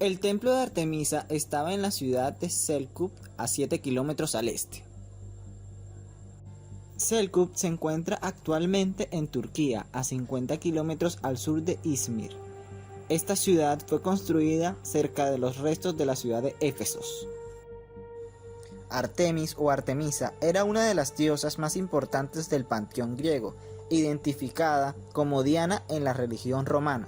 El templo de Artemisa estaba en la ciudad de Selkuk, a 7 kilómetros al este. Selkuk se encuentra actualmente en Turquía, a 50 kilómetros al sur de Izmir. Esta ciudad fue construida cerca de los restos de la ciudad de Éfesos. Artemis o Artemisa era una de las diosas más importantes del panteón griego, identificada como Diana en la religión romana.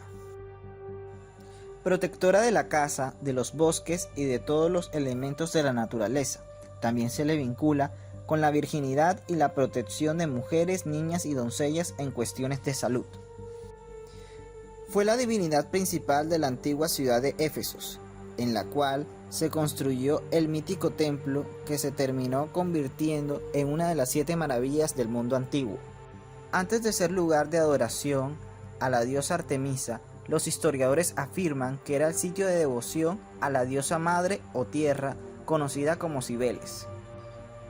Protectora de la casa, de los bosques y de todos los elementos de la naturaleza. También se le vincula con la virginidad y la protección de mujeres, niñas y doncellas en cuestiones de salud. Fue la divinidad principal de la antigua ciudad de Éfesos, en la cual se construyó el mítico templo que se terminó convirtiendo en una de las 7 maravillas del mundo antiguo. Antes de ser lugar de adoración a la diosa Artemisa, los historiadores afirman que era el sitio de devoción a la diosa madre o tierra, conocida como Cibeles.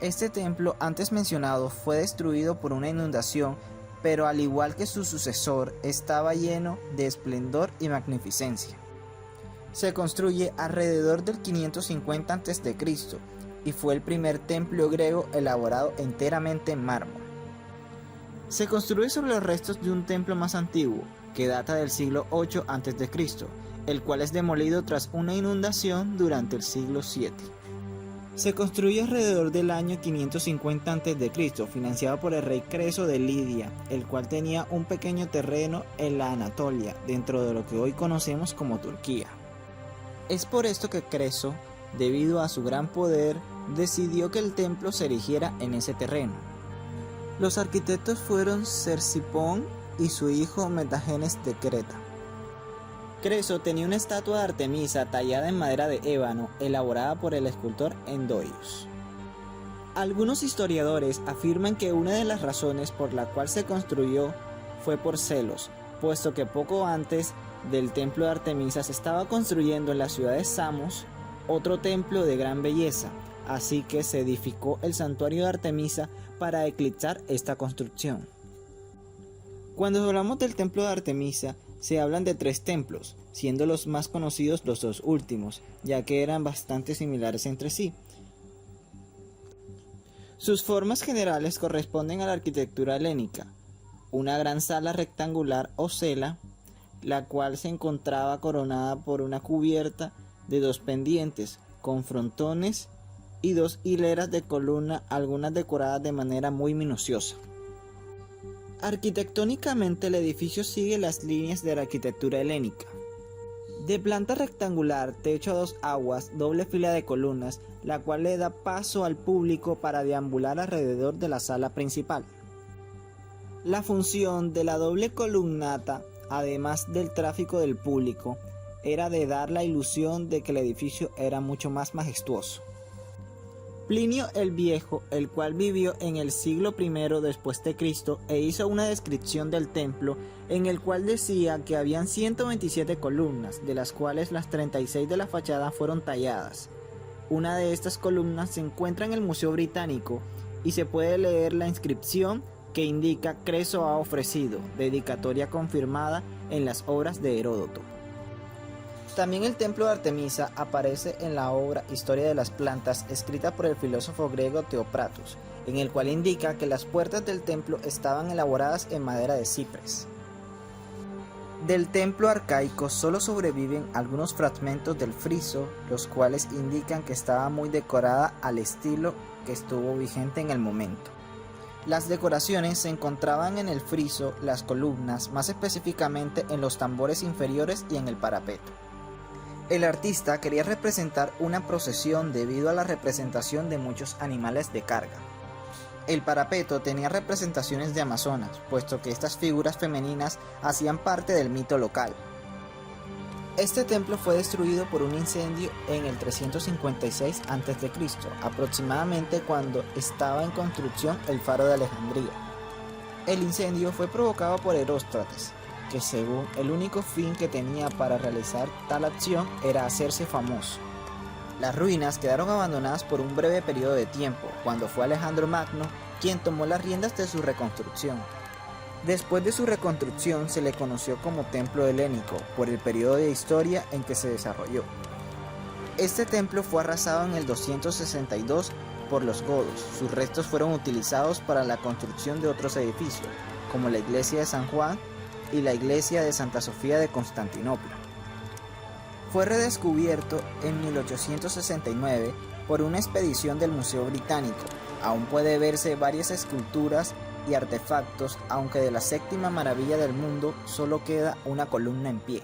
Este templo antes mencionado fue destruido por una inundación, pero al igual que su sucesor, estaba lleno de esplendor y magnificencia. Se construye alrededor del 550 a.C. y fue el primer templo griego elaborado enteramente en mármol. Se construye sobre los restos de un templo más antiguo, que data del siglo VIII a.C., el cual es demolido tras una inundación durante el siglo VII. Se construye alrededor del año 550 a.C., financiado por el rey Creso de Lidia, el cual tenía un pequeño terreno en la Anatolia, dentro de lo que hoy conocemos como Turquía. Es por esto que Creso, debido a su gran poder, decidió que el templo se erigiera en ese terreno. Los arquitectos fueron Ctesifón y su hijo Metagenes de Creta. Creso tenía una estatua de Artemisa tallada en madera de ébano, elaborada por el escultor Endoios. Algunos historiadores afirman que una de las razones por la cual se construyó fue por celos, puesto que poco antes del templo de Artemisa se estaba construyendo en la ciudad de Samos otro templo de gran belleza, así que se edificó el santuario de Artemisa para eclipsar esta construcción. Cuando hablamos del templo de Artemisa, se hablan de 3 templos, siendo los más conocidos los 2 últimos, ya que eran bastante similares entre sí. Sus formas generales corresponden a la arquitectura helénica, una gran sala rectangular o cela, la cual se encontraba coronada por una cubierta de 2 pendientes, con frontones y 2 hileras de columna, algunas decoradas de manera muy minuciosa. Arquitectónicamente el edificio sigue las líneas de la arquitectura helénica. De planta rectangular, techo a 2 aguas, doble fila de columnas, la cual le da paso al público para deambular alrededor de la sala principal. La función de la doble columnata, además del tráfico del público, era de dar la ilusión de que el edificio era mucho más majestuoso. Plinio el Viejo, el cual vivió en el siglo I después de Cristo, hizo una descripción del templo en el cual decía que habían 127 columnas, de las cuales las 36 de la fachada fueron talladas. Una de estas columnas se encuentra en el Museo Británico y se puede leer la inscripción que indica Creso ha ofrecido, dedicatoria confirmada en las obras de Heródoto. También el templo de Artemisa aparece en la obra Historia de las plantas, escrita por el filósofo griego Teopratos, en el cual indica que las puertas del templo estaban elaboradas en madera de ciprés. Del templo arcaico solo sobreviven algunos fragmentos del friso, los cuales indican que estaba muy decorada al estilo que estuvo vigente en el momento. Las decoraciones se encontraban en el friso, las columnas, más específicamente en los tambores inferiores y en el parapeto. El artista quería representar una procesión debido a la representación de muchos animales de carga. El parapeto tenía representaciones de amazonas, puesto que estas figuras femeninas hacían parte del mito local. Este templo fue destruido por un incendio en el 356 a.C., aproximadamente cuando estaba en construcción el faro de Alejandría. El incendio fue provocado por Heróstrates, que según el único fin que tenía para realizar tal acción era hacerse famoso. Las ruinas quedaron abandonadas por un breve periodo de tiempo, cuando fue Alejandro Magno quien tomó las riendas de su reconstrucción. Después de su reconstrucción se le conoció como templo helénico por el periodo de historia en que se desarrolló. Este templo fue arrasado en el 262 por los godos. Sus restos fueron utilizados para la construcción de otros edificios, como la iglesia de San Juan y la iglesia de Santa Sofía de Constantinopla. Fue redescubierto en 1869 por una expedición del Museo Británico. Aún puede verse varias esculturas y artefactos, aunque de la séptima maravilla del mundo solo queda una columna en pie.